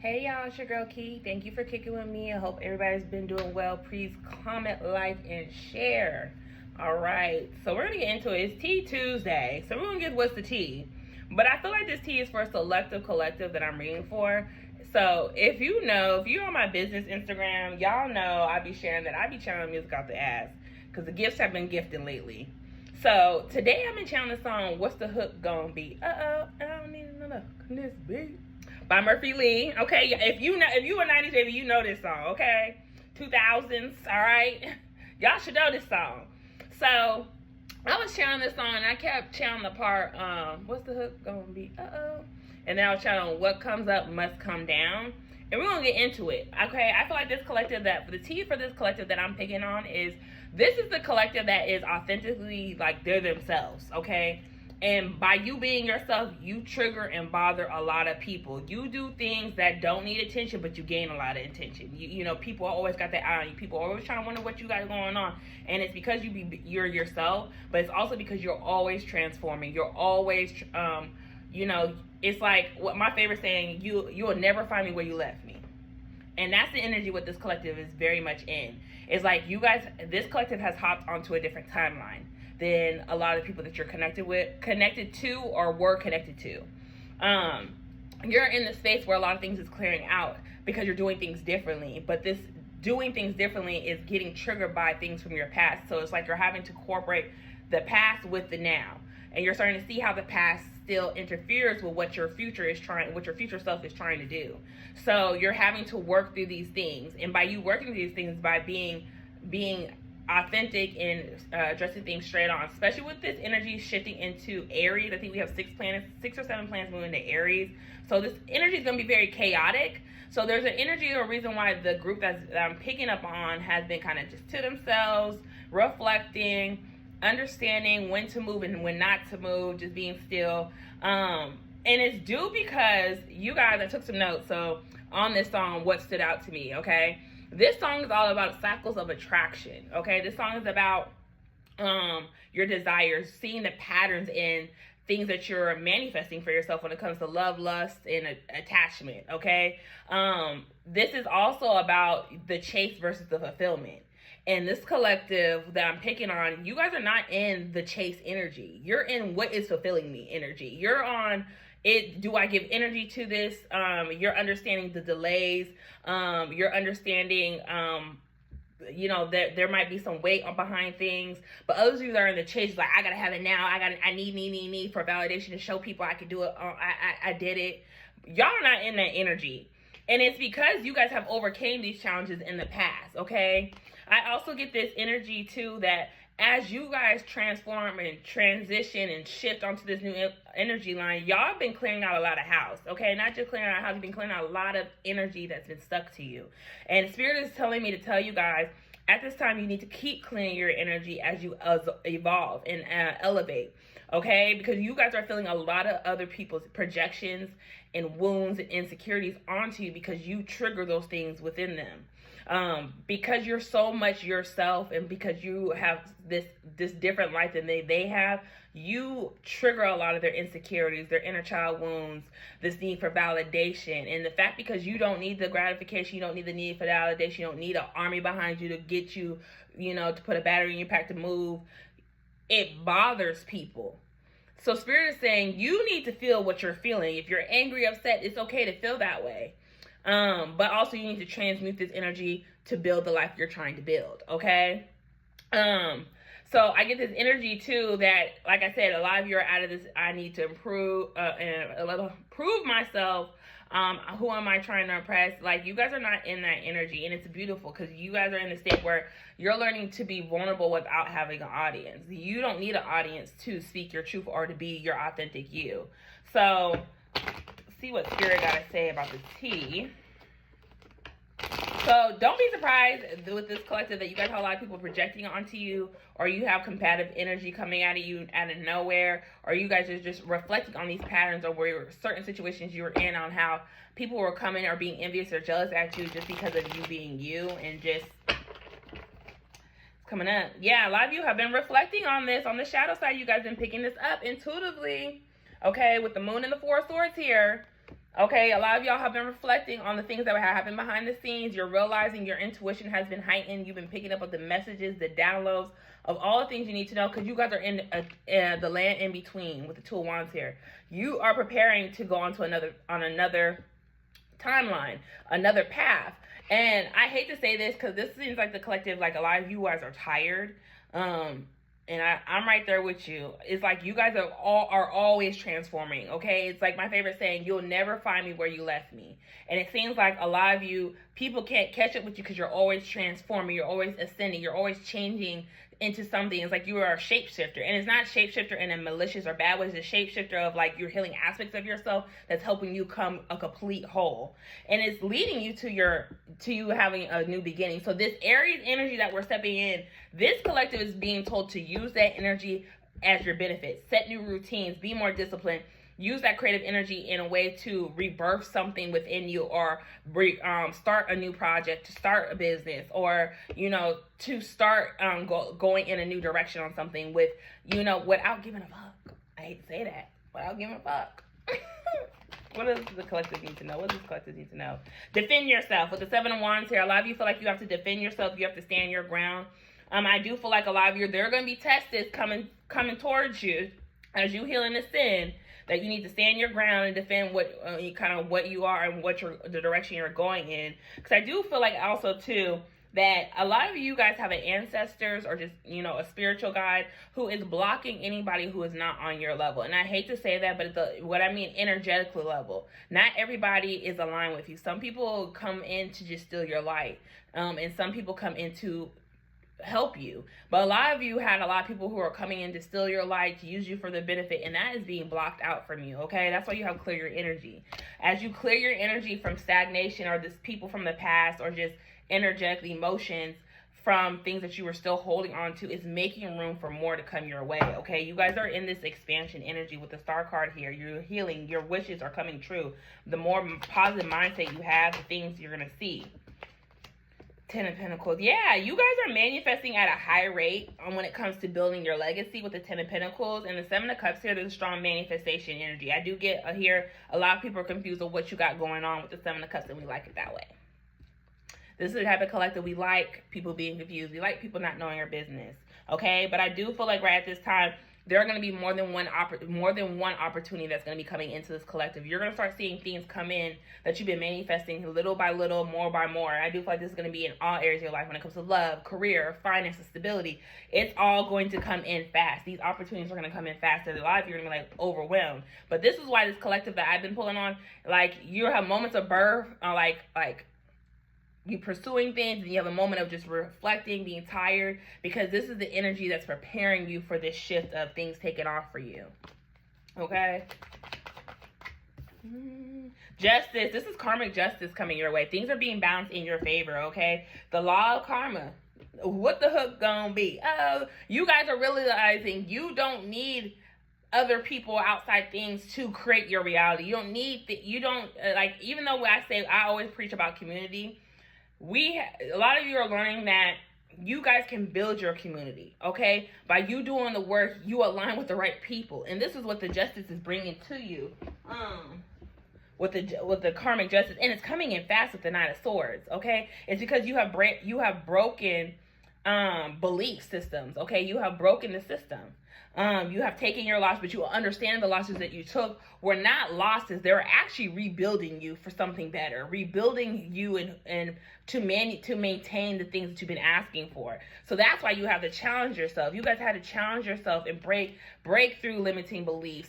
Hey y'all, it's your girl Key. Thank you for kicking with me. I hope everybody's been doing well. Please comment, like, and share. Alright, so we're gonna get into it. It's Tea Tuesday. So we're gonna get what's the tea. But I feel like this tea is for a selective collective that I'm reading for. So if you're on my business Instagram, y'all know I be sharing that I be channeling music out the ass. Because the gifts have been gifting lately. So today I've been channeling the song What's the Hook Gonna Be? I don't need another this beat by Murphy Lee. Okay, if you a 90s baby, you know this song. Okay, 2000s. All right, y'all should know this song. So I was channeling this song and I kept channeling the part what's the hook gonna be? And then I was channeling what comes up must come down. And we're gonna get into it. Okay, I feel like this collective the tea for this collective that I'm picking on is this is the collective that is authentically like they're themselves. Okay. And by you being yourself, you trigger and bother a lot of people. You do things that don't need attention, but you gain a lot of attention. You know, people always got their eye on you. People are always trying to wonder what you got going on. And it's because you're yourself, but it's also because you're always transforming. You're always, it's like what my favorite saying, you will never find me where you left me. And that's the energy what this collective is very much in. It's like you guys, this collective has hopped onto a different timeline than a lot of people that you're connected to, or were connected to. You're in the space where a lot of things is clearing out because you're doing things differently. But this doing things differently is getting triggered by things from your past. So it's like you're having to incorporate the past with the now. And you're starting to see how the past still interferes with what your future self is trying to do. So you're having to work through these things. And by you working through these things, by being authentic and addressing things straight on, especially with this energy shifting into Aries. I think we have 6 or 7 planets moving into Aries. So this energy is going to be very chaotic. So there's an energy or reason why the group that I'm picking up on has been kind of just to themselves, reflecting, understanding when to move and when not to move, just being still. And it's due because you guys, I took some notes. So on this song, what stood out to me, okay? This song is all about cycles of attraction, okay? This song is about your desires, seeing the patterns in things that you're manifesting for yourself when it comes to love, lust, and attachment, okay? This is also about the chase versus the fulfillment. And this collective that I'm picking on, you guys are not in the chase energy. You're in what is fulfilling me energy. You're on it. Do I give energy to this? You're understanding the delays. You're understanding, that there might be some weight behind things. But others of you that are in the chase, like, I gotta have it now. I need for validation to show people I can do it. I did it. Y'all are not in that energy. And it's because you guys have overcame these challenges in the past, okay? I also get this energy, too, that as you guys transform and transition and shift onto this new energy line, y'all have been clearing out a lot of house, okay? Not just clearing out a house, you've been clearing out a lot of energy that's been stuck to you. And Spirit is telling me to tell you guys, at this time, you need to keep cleaning your energy as you evolve and elevate, okay? Because you guys are feeling a lot of other people's projections and wounds and insecurities onto you because you trigger those things within them. Because you're so much yourself and because you have this different life than they have, you trigger a lot of their insecurities, their inner child wounds, this need for validation. And the fact because you don't need the gratification, you don't need the need for validation, you don't need an army behind you to get you, to put a battery in your pack to move, it bothers people. So Spirit is saying you need to feel what you're feeling. If you're angry, upset, it's okay to feel that way. But also you need to transmute this energy to build the life you're trying to build, okay? So I get this energy too that, like I said, a lot of you are out of this, I need to improve, prove myself. Who am I trying to impress? Like, you guys are not in that energy, and it's beautiful because you guys are in the state where you're learning to be vulnerable without having an audience. You don't need an audience to speak your truth or to be your authentic you. So see what Spirit got to say about the tea. So don't be surprised with this collective that you guys have a lot of people projecting onto you, or you have combative energy coming out of you out of nowhere, or you guys are just reflecting on these patterns or where certain situations you were in on how people were coming or being envious or jealous at you just because of you being you and just coming up. Yeah, a lot of you have been reflecting on this. On the shadow side, you guys have been picking this up intuitively. Okay, with the moon and the 4 of swords here. Okay, a lot of y'all have been reflecting on the things that have happened behind the scenes. You're realizing your intuition has been heightened. You've been picking up on the messages, the downloads of all the things you need to know, because you guys are in the land in between with the Two of Wands here. You are preparing to go on to another timeline, another path. And I hate to say this because this seems like the collective, like a lot of you guys are tired. And I'm right there with you. It's like you guys are always transforming, okay? It's like my favorite saying, you'll never find me where you left me. And it seems like a lot of you, people can't catch up with you because you're always transforming, you're always ascending, you're always changing into something. It's like you are a shapeshifter. And it's not shapeshifter in a malicious or bad way. It's a shapeshifter of like you're healing aspects of yourself that's helping you come a complete whole. And it's leading you to you having a new beginning. So this Aries energy that we're stepping in, this collective is being told to use that energy as your benefit. Set new routines, be more disciplined. Use that creative energy in a way to rebirth something within you, or start a new project, to start a business, or, to start going in a new direction on something with, without giving a fuck. I hate to say that. Without giving a fuck. What does the collective need to know? What does the collective need to know? Defend yourself. With the Seven of Wands here, a lot of you feel like you have to defend yourself. You have to stand your ground. I do feel like a lot of you, there are going to be tests coming towards you as you heal and ascend, that you need to stand your ground and defend what you are and the direction you're going in. Because I do feel like also too that a lot of you guys have an ancestors or just a spiritual guide who is blocking anybody who is not on your level. And I hate to say that, but what I mean energetically level. Not everybody is aligned with you. Some people come in to just steal your light, and some people come in to help you, but a lot of you had a lot of people who are coming in to steal your light, to use you for the benefit, and that is being blocked out from you. Okay, that's why you have to clear your energy. As you clear your energy from stagnation or this people from the past, or just energetic emotions from things that you were still holding on to, is making room for more to come your way. Okay, you guys are in this expansion energy with the Star card here. You're healing, your wishes are coming true. The more positive mindset you have, the things you're gonna see. Ten of Pentacles. Yeah, you guys are manifesting at a high rate when it comes to building your legacy with the Ten of Pentacles. And the Seven of Cups here, there's a strong manifestation energy. I do get here, a lot of people are confused with what you got going on with the Seven of Cups, and we like it that way. This is the type of collective we like, people being confused. We like people not knowing our business, okay? But I do feel like right at this time, there are going to be more than one opportunity that's going to be coming into this collective. You're going to start seeing things come in that you've been manifesting little by little, more by more. I do feel like this is going to be in all areas of your life when it comes to love, career, finances, stability. It's all going to come in fast. These opportunities are going to come in fast. And a lot of you are going to be like overwhelmed. But this is why this collective that I've been pulling on, like you have moments of birth, like you pursuing things, and you have a moment of just reflecting, being tired, because this is the energy that's preparing you for this shift of things taking off for you. Okay? Justice. This is karmic justice coming your way. Things are being balanced in your favor, okay? The law of karma. What the hook gonna be? Oh, you guys are realizing you don't need other people, outside things to create your reality. You don't need, even though I say, I always preach about community, a lot of you are learning that you guys can build your community, okay? By you doing the work, you align with the right people. And this is what the justice is bringing to you. With the karmic justice, and it's coming in fast with the Knight of Swords, okay? It's because you have broken belief systems, okay? You have broken the system. You have taken your loss, but you understand the losses that you took were not losses. They were actually rebuilding you for something better, rebuilding you and to maintain the things that you've been asking for. So that's why you have to challenge yourself. You guys had to challenge yourself and break through limiting beliefs,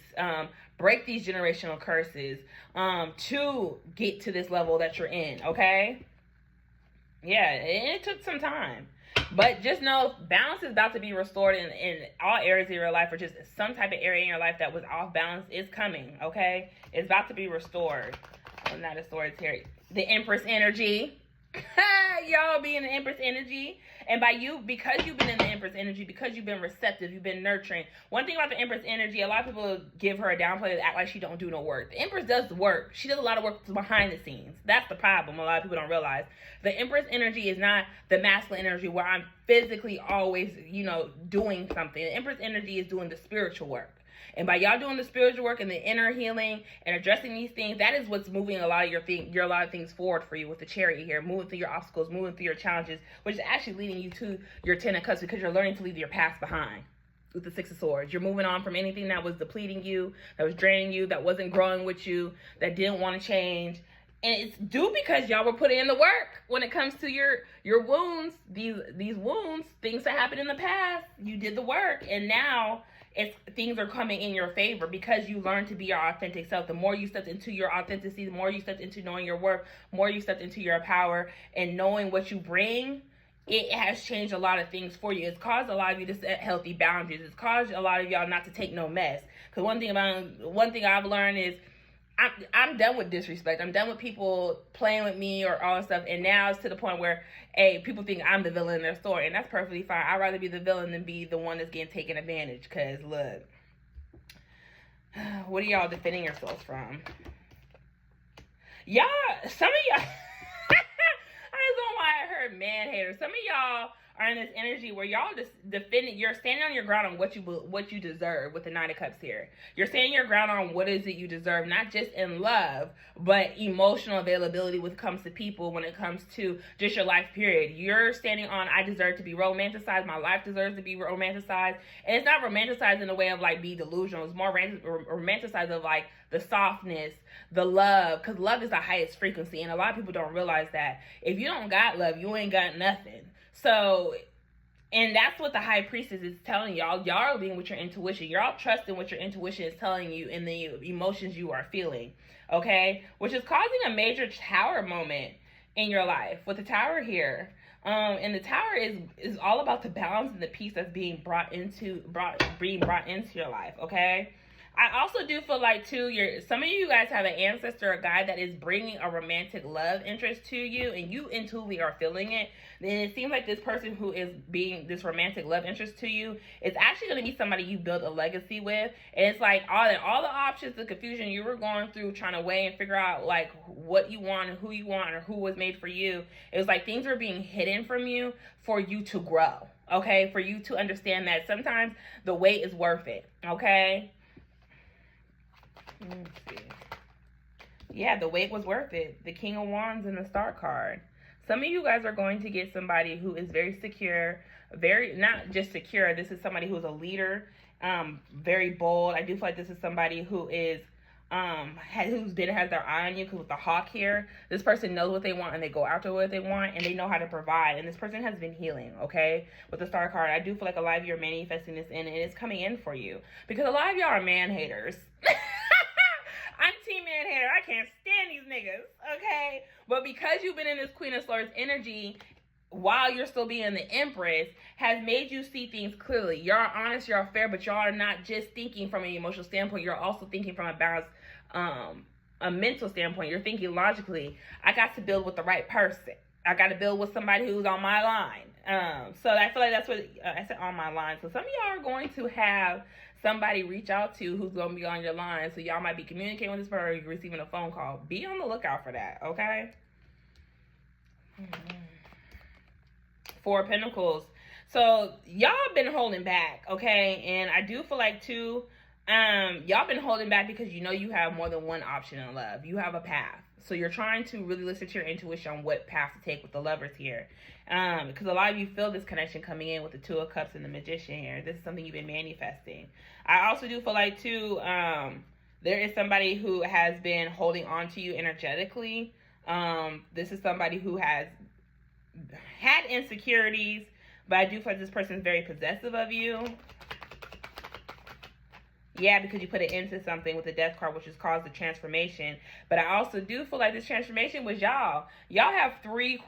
break these generational curses, to get to this level that you're in, okay? Yeah, and it took some time. But just know balance is about to be restored in all areas of your life, or just some type of area in your life that was off balance is coming, okay? It's about to be restored. I'm not a Swords here. The Empress energy. Y'all be in the Empress energy. And by you, because you've been in the Empress energy, because you've been receptive, you've been nurturing. One thing about the Empress energy, a lot of people give her a downplay and act like she don't do no work. The Empress does the work. She does a lot of work behind the scenes. That's the problem. A lot of people don't realize. The Empress energy is not the masculine energy where I'm physically always, doing something. The Empress energy is doing the spiritual work. And by y'all doing the spiritual work and the inner healing and addressing these things, that is what's moving a lot of a lot of things forward for you with the Chariot here, moving through your obstacles, moving through your challenges, which is actually leading you to your Ten of Cups, because you're learning to leave your past behind. With the Six of Swords, you're moving on from anything that was depleting you, that was draining you, that wasn't growing with you, that didn't want to change. And it's due because y'all were putting in the work when it comes to your wounds, these wounds, things that happened in the past. You did the work, and now things are coming in your favor because you learned to be your authentic self. The more you stepped into your authenticity, the more you stepped into knowing your worth, the more you stepped into your power and knowing what you bring. It has changed a lot of things for you. It's caused a lot of you to set healthy boundaries. It's caused a lot of y'all not to take no mess. Because one thing I've learned is I'm done with disrespect. I'm done with people playing with me or all that stuff. And now it's to the point where, hey, people think I'm the villain in their story. And that's perfectly fine. I'd rather be the villain than be the one that's getting taken advantage. Because, look, what are y'all defending yourselves from? Y'all, some of y'all, I don't know why I heard man haters. Some of y'all are in this energy where y'all just defending, you're standing on your ground on what you deserve with the Nine of Cups here. You're standing your ground on what is it you deserve, not just in love, but emotional availability when it comes to people, when it comes to just your life period. You're standing on, I deserve to be romanticized, my life deserves to be romanticized. And it's not romanticized in the way of like be delusional. It's more romanticized of like the softness, the love, because love is the highest frequency. And a lot of people don't realize that. If you don't got love, you ain't got nothing. So, and that's what the High Priestess is telling y'all. Y'all are leading with your intuition. You're all trusting what your intuition is telling you in the emotions you are feeling, okay? Which is causing a major Tower moment in your life with the Tower here. And the Tower is all about the balance and the peace that's being brought into your life, okay? I also do feel like too, some of you guys have an ancestor, a guy that is bringing a romantic love interest to you, and you intuitively are feeling it. Then it seems like this person who is being this romantic love interest to you is actually going to be somebody you build a legacy with. And it's like all the options, the confusion you were going through, trying to weigh and figure out like what you want and who you want or who was made for you. It was like things are being hidden from you for you to grow. Okay, for you to understand that sometimes the wait is worth it. Okay. Let's see. Yeah, the wait was worth it. The King of Wands and the Star card. Some of you guys are going to get somebody who is very secure, not just secure. This is somebody who is a leader, very bold. I do feel like this is somebody who is has their eye on you, because with the Hawk here, this person knows what they want and they go after what they want and they know how to provide. And this person has been healing, okay? With the Star card, I do feel like a lot of you are manifesting this in, and it's coming in for you because a lot of y'all are man haters. I'm team man hater. I can't stand these niggas, okay? But because you've been in this Queen of Swords energy while you're still being the Empress, has made you see things clearly. You're honest, you're fair, but y'all are not just thinking from an emotional standpoint. You're also thinking from a balanced, a mental standpoint. You're thinking logically. I got to build with the right person. I got to build with somebody who's on my line. So I feel like that's what I said, on my line. So some of y'all are going to have somebody reach out to who's going to be on your line. So y'all might be communicating with this person or you're receiving a phone call. Be on the lookout for that, okay? Four of Pentacles. So y'all been holding back, okay? And I do feel like too, y'all been holding back because you know you have more than one option in love. You have a path. So you're trying to really listen to your intuition on what path to take with the Lovers here. Because a lot of you feel this connection coming in with the Two of Cups and the Magician here. This is something you've been manifesting. I also do feel like too, there is somebody who has been holding on to you energetically. This is somebody who has had insecurities, but I do feel like this person is very possessive of you. Yeah, because you put it into something with the Death card, which has caused the transformation. But I also do feel like this transformation was y'all. Y'all have you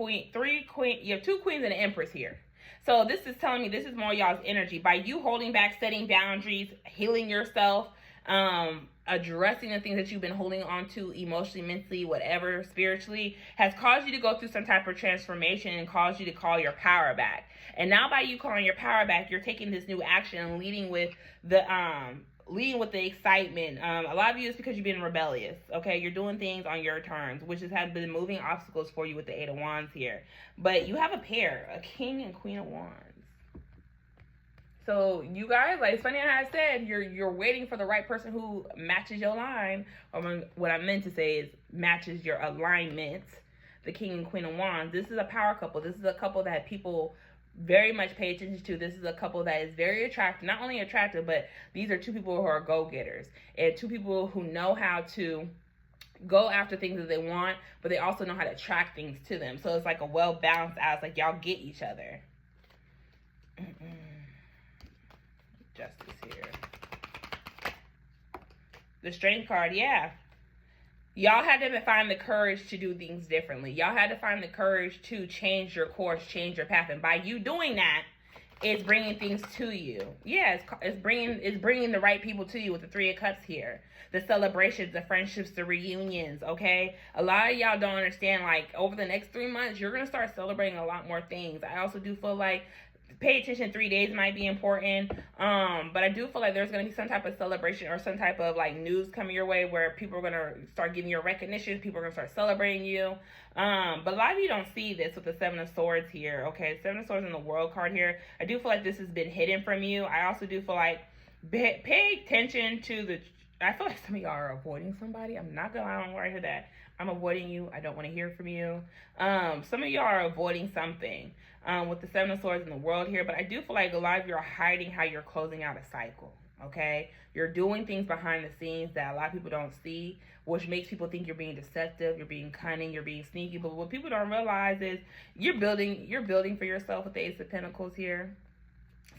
have two queens and an Empress here. So this is telling me this is more y'all's energy. By you holding back, setting boundaries, healing yourself, addressing the things that you've been holding on to emotionally, mentally, whatever, spiritually, has caused you to go through some type of transformation and caused you to call your power back. And now by you calling your power back, you're taking this new action and leading with the excitement. A lot of you is because you've been rebellious, okay? You're doing things on your terms, which has been moving obstacles for you with the Eight of Wands here. But you have a pair, a King and Queen of Wands. So you guys, like, it's funny how I said you're waiting for the right person who matches your line. Or what I meant to say is matches your alignment. The King and Queen of Wands. This is a power couple. This is a couple that people very much pay attention to. This is a couple that is very attractive. Not only attractive, but these are two people who are go-getters and two people who know how to go after things that they want, but they also know how to attract things to them. So it's like a well balanced out. It's like y'all get each other. Justice here. The Strength card, yeah. Y'all had to find the courage to do things differently. Y'all had to find the courage to change your course, change your path. And by you doing that, it's bringing things to you. Yeah, it's bringing the right people to you with the Three of Cups here. The celebrations, the friendships, the reunions, okay? A lot of y'all don't understand, like, over the next 3 months, you're going to start celebrating a lot more things. I also do feel like pay attention, 3 days might be important. But I do feel like there's going to be some type of celebration or some type of like news coming your way where people are going to start giving you recognition. People are going to start celebrating you. But a lot of you don't see this with the Seven of Swords here. Okay, Seven of Swords in the World card here. I do feel like this has been hidden from you. I also do feel like pay attention to the... I feel like some of y'all are avoiding somebody. I'm not going to lie, I don't want to hear that. I'm avoiding you. I don't want to hear from you. Some of y'all are avoiding something with the Seven of Swords in the World here. But I do feel like a lot of you are hiding how you're closing out a cycle. Okay? You're doing things behind the scenes that a lot of people don't see, which makes people think you're being deceptive, you're being cunning, you're being sneaky. But what people don't realize is you're building for yourself with the Ace of Pentacles here.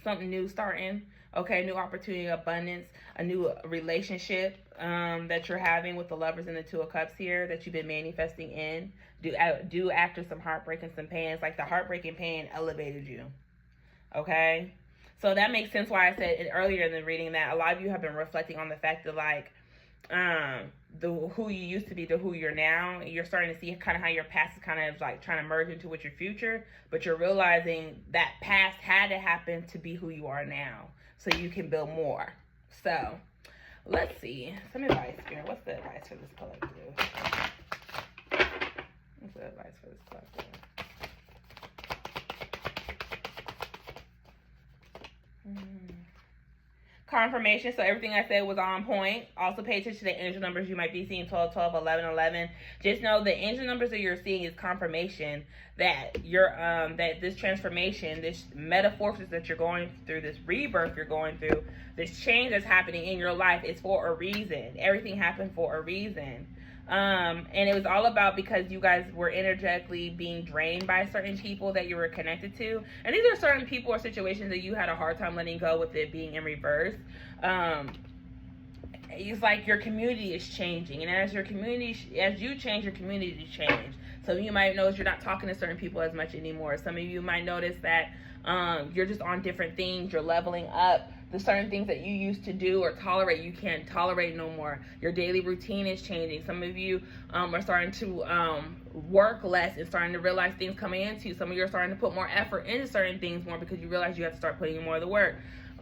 Something new starting. Okay, new opportunity, abundance, a new relationship that you're having with the Lovers and the Two of Cups here that you've been manifesting in. Do after some heartbreak and some pain. It's like the heartbreak and pain elevated you. Okay? So that makes sense why I said earlier in the reading that a lot of you have been reflecting on the fact that, like, who you used to be to who you're now. You're starting to see kind of how your past is kind of like trying to merge into what your future, but you're realizing that past had to happen to be who you are now, so you can build more. So let's see some advice here. What's the advice for this collective? What's the advice for this collective? Confirmation, so everything I said was on point. Also pay attention to the angel numbers you might be seeing, 12, 12, 11, 11. Just know the angel numbers that you're seeing is confirmation that you're that this transformation, this metamorphosis that you're going through, this rebirth you're going through, this change that's happening in your life is for a reason. Everything happened for a reason. And it was all about because you guys were energetically being drained by certain people that you were connected to. And these are certain people or situations that you had a hard time letting go with it being in reverse. It's like your community is changing. And as you change, your community change. Some of you might notice you're not talking to certain people as much anymore. Some of you might notice that you're just on different things. You're leveling up. The certain things that you used to do or tolerate, you can't tolerate no more. Your daily routine is changing. Some of you are starting to work less and starting to realize things coming into you. Some of you are starting to put more effort into certain things more because you realize you have to start putting in more of the work.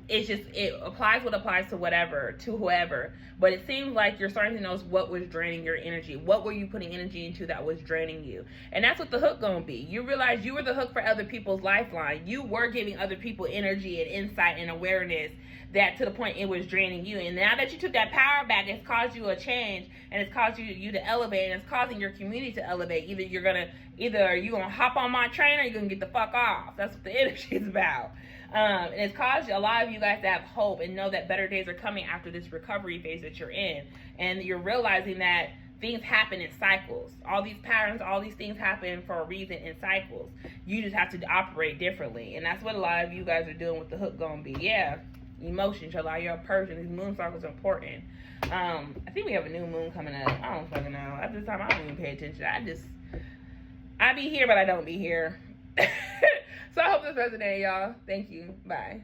It's just, it applies what applies to whatever, to whoever. But it seems like you're starting to notice what was draining your energy. What were you putting energy into that was draining you? And that's what the hook gonna be. You realize you were the hook for other people's lifeline. You were giving other people energy and insight and awareness that to the point it was draining you. And now that you took that power back, it's caused you a change and it's caused you to elevate, and it's causing your community to elevate. Either you're gonna hop on my train or you're gonna get the fuck off. That's what the energy is about. And it's caused a lot of you guys to have hope and know that better days are coming after this recovery phase that you're in. And you're realizing that things happen in cycles. All these patterns, all these things happen for a reason in cycles. You just have to operate differently. And that's what a lot of you guys are doing with the hook gonna be. Yeah, emotions, you're a person. These moon cycles are important. I think we have a new moon coming up. I don't fucking know. At this time, I don't even pay attention. I be here, but I don't be here. So I hope this resonated, y'all. Thank you. Bye.